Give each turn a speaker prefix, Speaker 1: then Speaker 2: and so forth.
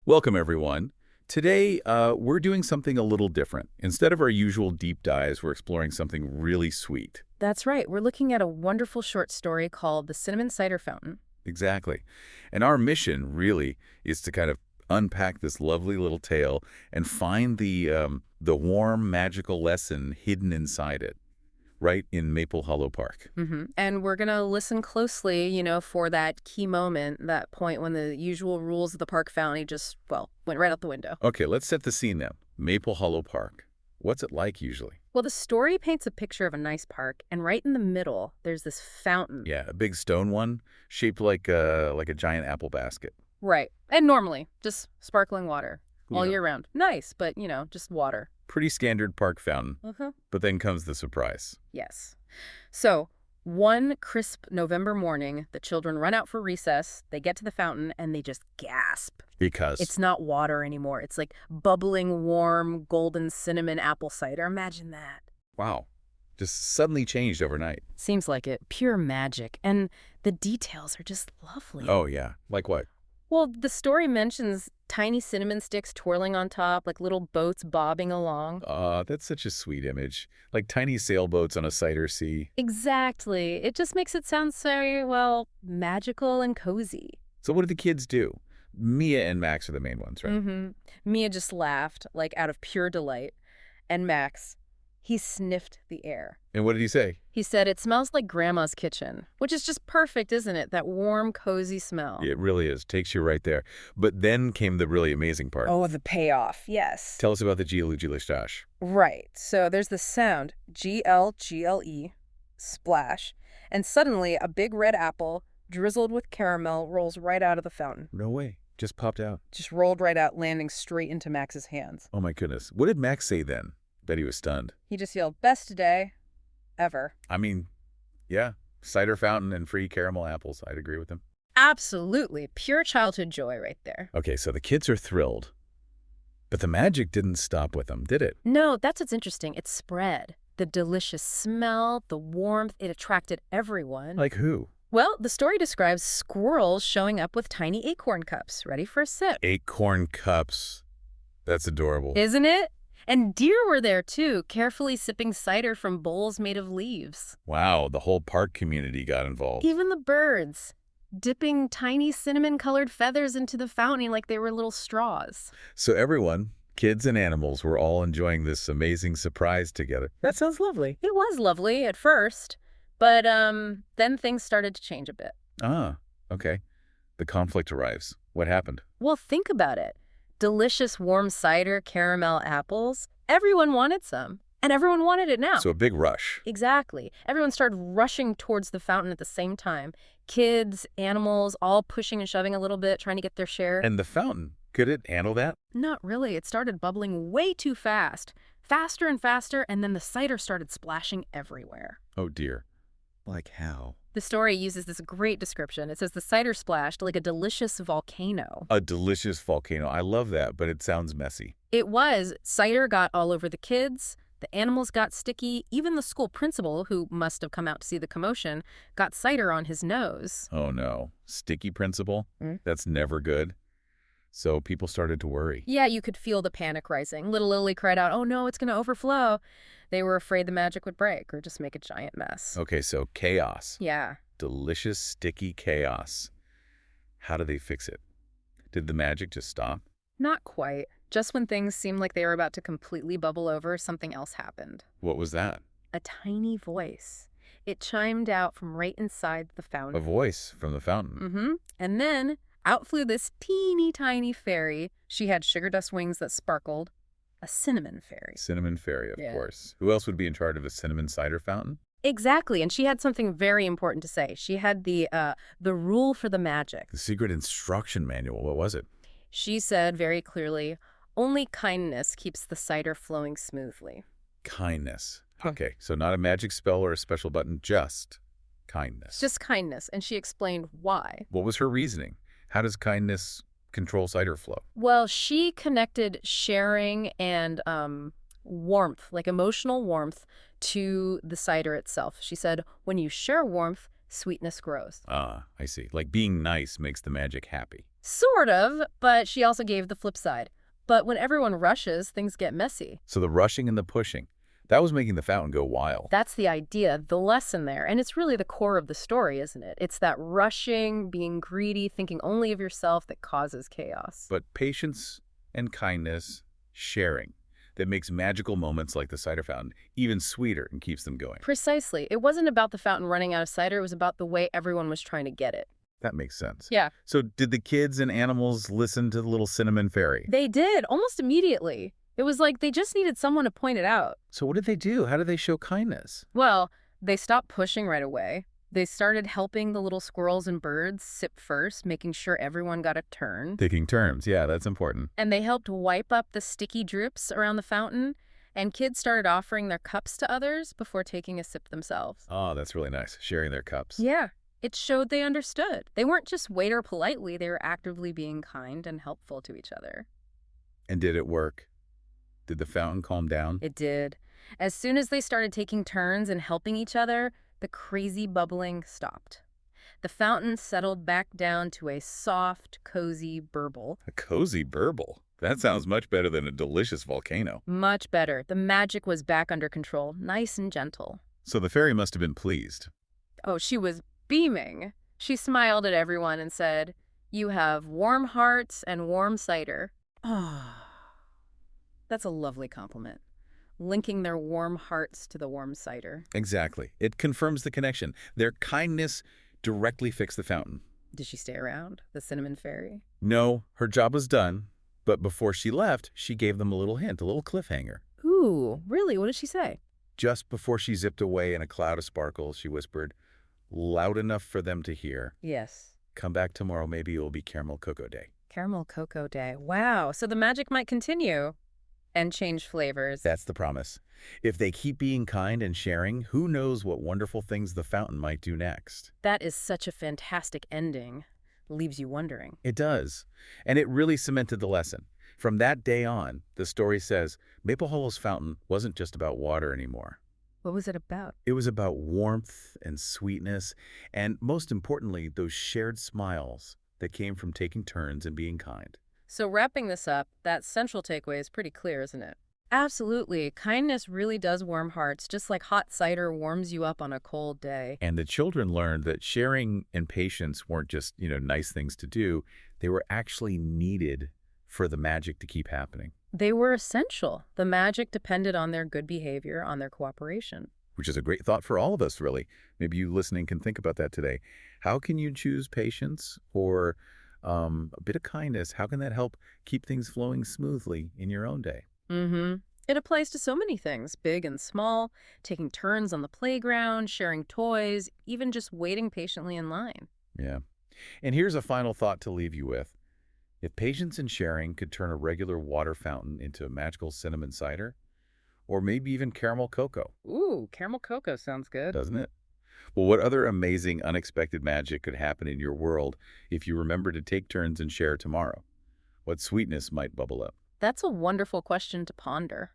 Speaker 1: Welcome, everyone. Today, we're doing something a little different. Instead of our usual deep dives, we're exploring something really sweet.
Speaker 2: That's right. We're looking at a wonderful short story called The Cinnamon Cider Fountain.
Speaker 1: Exactly. And our mission, really, is to kind of unpack this lovely little tale and find the warm, magical lesson hidden inside it, right in Maple Hollow Park.
Speaker 2: And we're going to listen closely, for that key moment, that point when the usual rules of the park fountain just, well, went right out the window.
Speaker 1: Okay, let's set the scene now. Maple Hollow Park. What's it like usually?
Speaker 2: Well, the story paints a picture of a nice park, and right in the middle, there's this fountain.
Speaker 1: Yeah, a big stone one, shaped like a giant apple basket.
Speaker 2: Right. And normally, just sparkling water all
Speaker 1: Yeah.
Speaker 2: year round. Nice, but, just water.
Speaker 1: Pretty standard park fountain.
Speaker 2: Uh-huh.
Speaker 1: But then comes the surprise.
Speaker 2: Yes. So, one crisp November morning, the children run out for recess, they get to the fountain, and they just gasp.
Speaker 1: Because
Speaker 2: It's not water anymore. It's like bubbling, warm, golden cinnamon apple cider. Imagine that.
Speaker 1: wow, just suddenly changed overnight.
Speaker 2: Seems like it. Pure magic. And the details are just lovely.
Speaker 1: Oh, yeah. Like what?
Speaker 2: Well, the story mentions tiny cinnamon sticks twirling on top, like little boats bobbing along.
Speaker 1: That's such a sweet image. Like tiny sailboats on a cider sea.
Speaker 2: Exactly. It just makes it sound so, well, magical and cozy.
Speaker 1: So what do the kids do? Mia and Max are the main ones, right?
Speaker 2: Mia just laughed, like out of pure delight. And Max, he sniffed the air.
Speaker 1: And what did he say?
Speaker 2: He said, "It smells like Grandma's kitchen," which is just perfect, isn't it? That warm, cozy smell.
Speaker 1: It really is. Takes you right there. But then came the really amazing part.
Speaker 2: Oh, the payoff, yes.
Speaker 1: Tell us about the Gilugilastash.
Speaker 2: Right. So there's the sound, G-L-G-L-E, splash, and suddenly a big red apple, drizzled with caramel, rolls right out of the fountain.
Speaker 1: No way. Just popped out.
Speaker 2: Just rolled right out, landing straight into Max's hands.
Speaker 1: Oh, my goodness. What did Max say then? Bet he was stunned.
Speaker 2: He just yelled, "Best day ever."
Speaker 1: I mean, yeah. Cider fountain and free caramel apples. I'd agree with him.
Speaker 2: Absolutely. Pure childhood joy right there.
Speaker 1: Okay, so the kids are thrilled. But the magic didn't stop with them, did it?
Speaker 2: No, that's what's interesting. It spread. The delicious smell, the warmth, it attracted everyone.
Speaker 1: Like who?
Speaker 2: Well, the story describes squirrels showing up with tiny acorn cups, ready for a sip.
Speaker 1: Acorn cups. That's adorable.
Speaker 2: Isn't it? And deer were there, too, carefully sipping cider from bowls made of leaves.
Speaker 1: Wow, the whole park community got involved.
Speaker 2: Even the birds, dipping tiny cinnamon-colored feathers into the fountain like they were little straws.
Speaker 1: So everyone, kids and animals, were all enjoying this amazing surprise together. That sounds lovely.
Speaker 2: It was lovely at first, but then things started to change a bit.
Speaker 1: Ah, okay. The conflict arrives. What happened?
Speaker 2: Well, think about it. Delicious warm cider, caramel apples. Everyone wanted some, and everyone wanted it now.
Speaker 1: So a big rush.
Speaker 2: Exactly. Everyone started rushing towards the fountain at the same time. Kids, animals, all pushing and shoving a little bit, trying to get their share.
Speaker 1: And the fountain, could it handle that?
Speaker 2: Not really. It started bubbling way too fast. Faster and faster, and then the cider started splashing everywhere.
Speaker 1: Oh, dear. Like how?
Speaker 2: The story uses this great description. It says the cider splashed like a delicious volcano.
Speaker 1: A delicious volcano. I love that, but it sounds messy.
Speaker 2: It was. Cider got all over the kids. The animals got sticky. Even the school principal, who must have come out to see the commotion, got cider on his nose.
Speaker 1: Oh, no. Sticky principle?
Speaker 2: Mm.
Speaker 1: That's never good. So people started to worry.
Speaker 2: Yeah, you could feel the panic rising. Little Lily cried out, "Oh no, it's going to overflow." They were afraid the magic would break or just make a giant mess.
Speaker 1: Okay, so chaos.
Speaker 2: Yeah.
Speaker 1: Delicious, sticky chaos. How do they fix it? Did the magic just stop?
Speaker 2: Not quite. Just when things seemed like they were about to completely bubble over, something else happened.
Speaker 1: What was that?
Speaker 2: A tiny voice. It chimed out from right inside the
Speaker 1: A
Speaker 2: fountain.
Speaker 1: voice from the fountain.
Speaker 2: And then out flew this teeny tiny fairy. She had sugar dust wings that sparkled. A cinnamon fairy.
Speaker 1: Cinnamon fairy, of
Speaker 2: Yeah.
Speaker 1: course. Who else would be in charge of a cinnamon cider fountain?
Speaker 2: Exactly, and she had something very important to say. She had the rule for the magic.
Speaker 1: The secret instruction manual. What was it?
Speaker 2: She said very clearly, "Only kindness keeps the cider flowing smoothly."
Speaker 1: Kindness. Okay, so not a magic spell or a special button, just kindness.
Speaker 2: Just kindness, and she explained why.
Speaker 1: What was her reasoning? How does kindness control cider flow?
Speaker 2: Well, she connected sharing and warmth, like emotional warmth, to the cider itself. She said, when you share warmth, sweetness grows.
Speaker 1: Ah, I see. Like being nice makes the magic happy.
Speaker 2: Sort of, but she also gave the flip side. But when everyone rushes, things get messy.
Speaker 1: So the rushing and the pushing, that was making the fountain go wild.
Speaker 2: That's the idea, the lesson there. And it's really the core of the story, isn't it? It's that rushing, being greedy, thinking only of yourself that causes chaos.
Speaker 1: But patience and kindness, sharing, that makes magical moments like the cider fountain even sweeter and keeps them going.
Speaker 2: Precisely. It wasn't about the fountain running out of cider. It was about the way everyone was trying to get it.
Speaker 1: That makes sense.
Speaker 2: Yeah.
Speaker 1: So did the kids and animals listen to the little cinnamon fairy?
Speaker 2: They did, almost immediately. It was like they just needed someone to point it out.
Speaker 1: So what did they do? How did they show kindness?
Speaker 2: Well, they stopped pushing right away. They started helping the little squirrels and birds sip first, making sure everyone got a turn.
Speaker 1: Taking turns. Yeah, that's important.
Speaker 2: And they helped wipe up the sticky drips around the fountain. And kids started offering their cups to others before taking a sip themselves.
Speaker 1: Oh, that's really nice. Sharing their cups.
Speaker 2: Yeah, it showed they understood. They weren't just wait or politely, they were actively being kind and helpful to each other.
Speaker 1: And did it work? Did the fountain calm down?
Speaker 2: It did. As soon as they started taking turns and helping each other, the crazy bubbling stopped. The fountain settled back down to a soft, cozy burble.
Speaker 1: A cozy burble. That sounds much better than a delicious volcano.
Speaker 2: Much better. The magic was back under control, nice and gentle.
Speaker 1: So the fairy must have been pleased.
Speaker 2: Oh, she was beaming. She smiled at everyone and said, "You have warm hearts and warm cider." Ah, that's a lovely compliment. Linking their warm hearts to the warm cider.
Speaker 1: Exactly. It confirms the connection. Their kindness directly fixed the fountain.
Speaker 2: Did she stay around, the cinnamon fairy?
Speaker 1: No, her job was done. But before she left, she gave them a little hint, a little cliffhanger.
Speaker 2: Ooh, really? What did she say?
Speaker 1: Just before she zipped away in a cloud of sparkles, she whispered, loud enough for them to hear,
Speaker 2: Yes.
Speaker 1: "Come back tomorrow, maybe it will be Caramel Cocoa Day."
Speaker 2: Caramel Cocoa Day. Wow, so the magic might continue. And change flavors.
Speaker 1: That's the promise. If they keep being kind and sharing, who knows what wonderful things the fountain might do next.
Speaker 2: That is such a fantastic ending. Leaves you wondering.
Speaker 1: It does. And it really cemented the lesson. From that day on, the story says, Maple Hollow's fountain wasn't just about water anymore.
Speaker 2: What was it about?
Speaker 1: It was about warmth and sweetness, and most importantly, those shared smiles that came from taking turns and being kind.
Speaker 2: So wrapping this up, that central takeaway is pretty clear, isn't it? Absolutely. Kindness really does warm hearts, just like hot cider warms you up on a cold day.
Speaker 1: And the children learned that sharing and patience weren't just, nice things to do. They were actually needed for the magic to keep happening.
Speaker 2: They were essential. The magic depended on their good behavior, on their cooperation.
Speaker 1: Which is a great thought for all of us, really. Maybe you listening can think about that today. How can you choose patience or a bit of kindness? How can that help keep things flowing smoothly in your own day?
Speaker 2: It applies to so many things, big and small, taking turns on the playground, sharing toys, even just waiting patiently in line.
Speaker 1: Yeah. And here's a final thought to leave you with. If patience and sharing could turn a regular water fountain into a magical cinnamon cider, or maybe even caramel cocoa.
Speaker 2: Ooh, caramel cocoa sounds good.
Speaker 1: Doesn't it? Well, what other amazing, unexpected magic could happen in your world if you remember to take turns and share tomorrow? What sweetness might bubble up?
Speaker 2: That's a wonderful question to ponder.